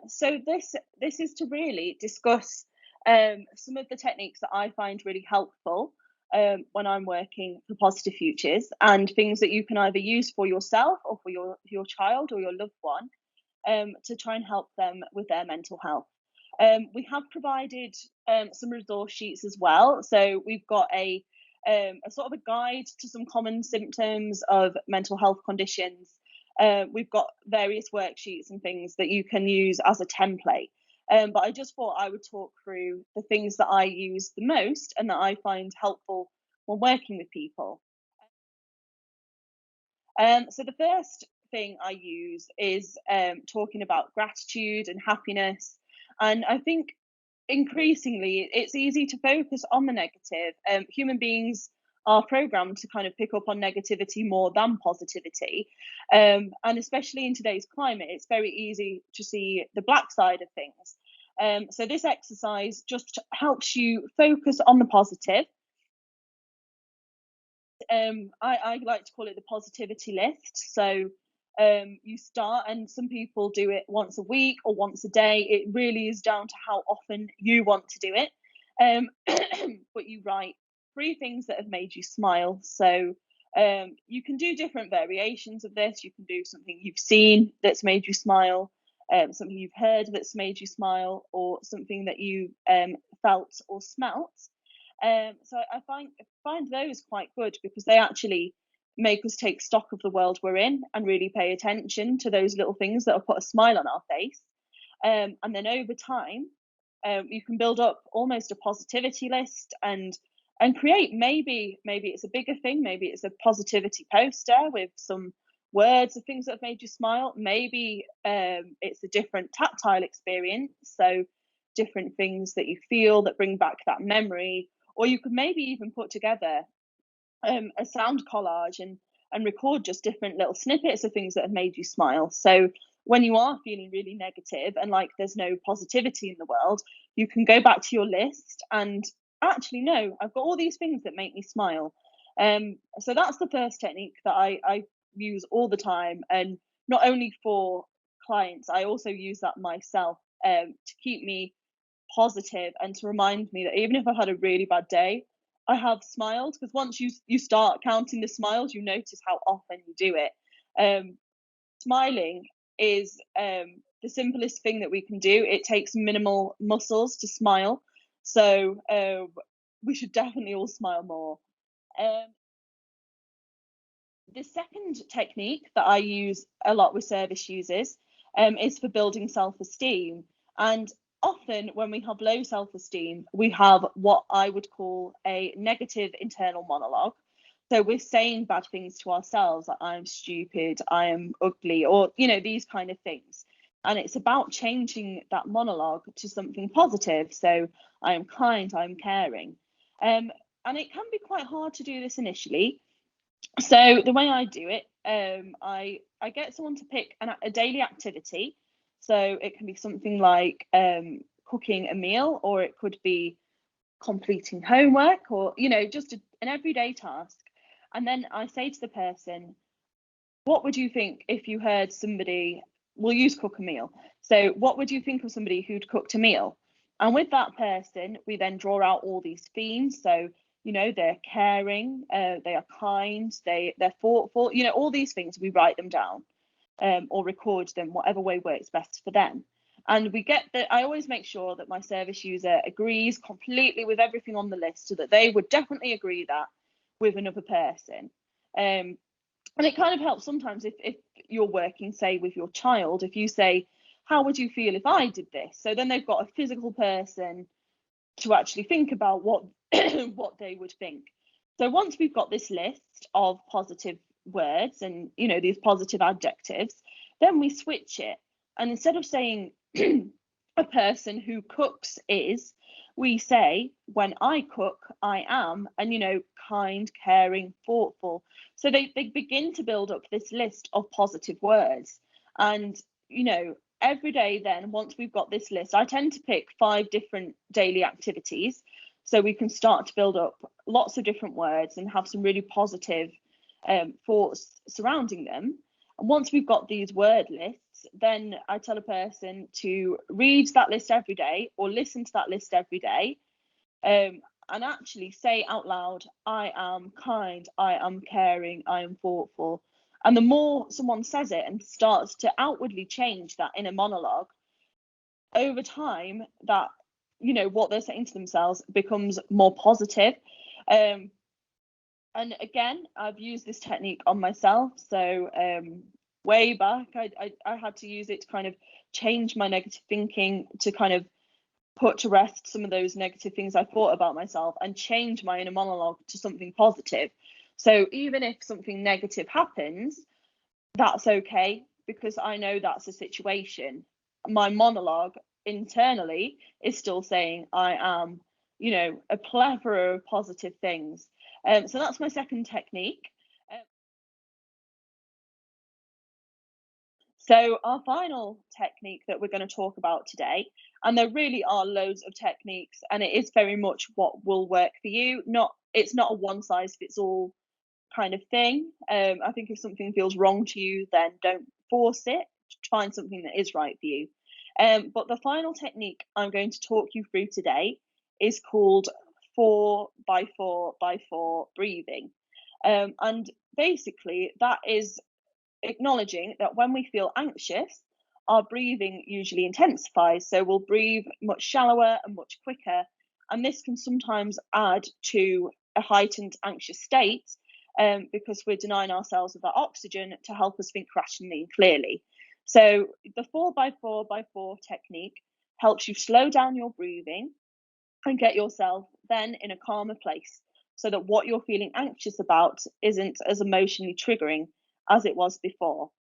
So this is to really discuss some of the techniques that I find really helpful when I'm working for Positive Futures, and things that you can either use for yourself or for your child or your loved one, to try and help them with their mental health. We have provided some resource sheets as well. So we've got a sort of a guide to some common symptoms of mental health conditions. We've got various worksheets and things that you can use as a template. But I just thought I would talk through the things that I use the most and that I find helpful when working with people. So the first thing I use is talking about gratitude and happiness. And I think increasingly it's easy to focus on the negative. Human beings are programmed to kind of pick up on negativity more than positivity. And especially in today's climate, it's very easy to see the black side of things. So this exercise just helps you focus on the positive. I like to call it the positivity list. So you start, and some people do it once a week or once a day. It really is down to how often you want to do it. Um, but you write three things that have made you smile. So you can do different variations of this. You can do something you've seen that's made you smile, something you've heard that's made you smile, or something that you felt or smelt. So I find those quite good because they actually make us take stock of the world we're in and really pay attention to those little things that will put a smile on our face. And then over time, you can build up almost a positivity list and create, maybe it's a bigger thing, maybe it's a positivity poster with some words of things that have made you smile. Maybe it's a different tactile experience, so different things that you feel that bring back that memory. Or you could maybe even put together a sound collage and record just different little snippets of things that have made you smile. So when you are feeling really negative and like there's no positivity in the world, you can go back to your list and actually, no, I've got all these things that make me smile. So that's the first technique that I use all the time, and not only for clients, I also use that myself to keep me positive and to remind me that even if I've had a really bad day, I have smiled. Because once you start counting the smiles, you notice how often you do it. Smiling is the simplest thing that we can do. It takes minimal muscles to smile, so we should definitely all smile more. Um, the second technique that I use a lot with service users is for building self-esteem. And often when we have low self-esteem, we have what I would call a negative internal monologue. So we're saying bad things to ourselves, like I'm stupid, I am ugly, or these kind of things. And it's about changing that monologue to something positive. So I am kind, I'm caring. And it can be quite hard to do this initially. So the way I do it, I get someone to pick a daily activity. So it can be something like cooking a meal, or it could be completing homework, or just an everyday task. And then I say to the person, what would you think if you heard somebody? We'll use cook a meal. So what would you think of somebody who'd cooked a meal? And with that person, we then draw out all these themes. So they're caring, they are kind, they're thoughtful. All these things, we write them down, or record them, whatever way works best for them. And I always make sure that my service user agrees completely with everything on the list, so that they would definitely agree that with another person. And it kind of helps sometimes if you're working, say, with your child, if you say, how would you feel if I did this? So then they've got a physical person to actually think about what what they would think. So once we've got this list of positive words and these positive adjectives, then we switch it. And instead of saying a person who cooks is, we say, when I cook, I am, and kind, caring, thoughtful. So they begin to build up this list of positive words. And every day, then, once we've got this list, I tend to pick 5 different daily activities, so we can start to build up lots of different words and have some really positive thoughts surrounding them. And once we've got these word lists, then I tell a person to read that list every day or listen to that list every day, and actually say out loud, I am kind, I am caring, I am thoughtful. And the more someone says it and starts to outwardly change that inner monologue, over time, that, what they're saying to themselves becomes more positive. And again, I've used this technique on myself. So way back, I had to use it to kind of change my negative thinking, to kind of put to rest some of those negative things I thought about myself and change my inner monologue to something positive. So even if something negative happens, that's okay, because I know that's a situation. My monologue internally is still saying I am, a plethora of positive things. So that's my second technique. So our final technique that we're going to talk about today, and there really are loads of techniques, and it is very much what will work for you. It's not a one size fits all kind of thing. I think if something feels wrong to you, then don't force it. Find something that is right for you. But the final technique I'm going to talk you through today is called 4x4x4 breathing. And basically, that is acknowledging that when we feel anxious, our breathing usually intensifies. So we'll breathe much shallower and much quicker. And this can sometimes add to a heightened anxious state, because we're denying ourselves of that oxygen to help us think rationally and clearly. So the 4x4x4 technique helps you slow down your breathing and get yourself then in a calmer place, so that what you're feeling anxious about isn't as emotionally triggering as it was before.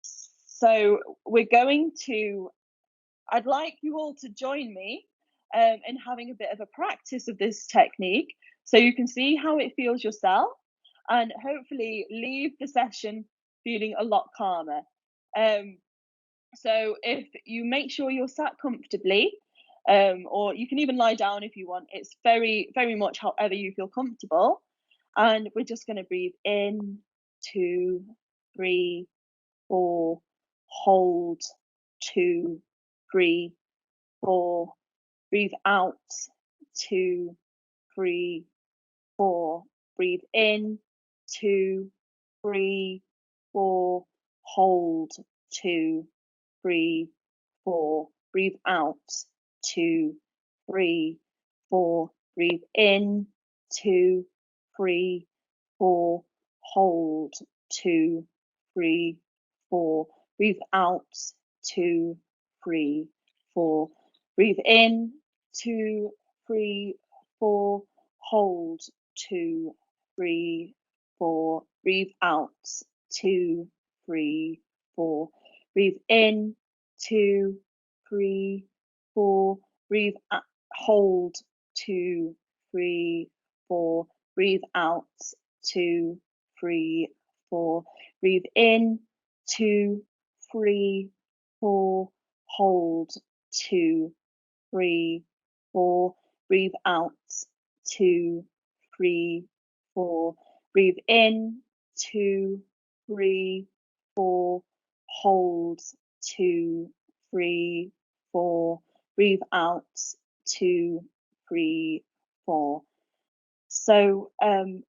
So I'd like you all to join me in having a bit of a practice of this technique, so you can see how it feels yourself and hopefully leave the session feeling a lot calmer. So if you make sure you're sat comfortably, or you can even lie down if you want, it's very, very much however you feel comfortable. And we're just going to breathe in, 2, 3, 4, hold, 2, 3, 4, breathe out, 2, 3, 4, breathe in, 2, 3, 4, hold, 2, 3, 4, breathe out, 2, 3, 4, breathe in, 2, 3, 4, hold, 2, 3, 4, breathe out, 2, 3, 4, breathe in, 2, 3, 4, hold, 2, 3, 4, breathe out, 2, 3, 4, breathe in, 2, 3, 4, breathe out, hold, 2, 3, 4, breathe out, 2, 3, 4, breathe in, 2, 3, 4, hold, 2, 3, 4, breathe out, 2, 3, 4, breathe in, 2, 3, 4, hold, 2, 3, 4, breathe out, 2, 3, 4. So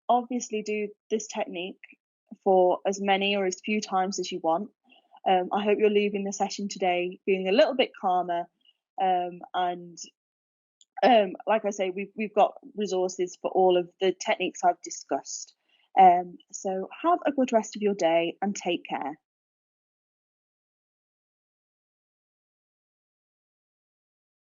obviously do this technique for as many or as few times as you want. I hope you're leaving the session today feeling a little bit calmer, and like I say, we've got resources for all of the techniques I've discussed. So have a good rest of your day and take care.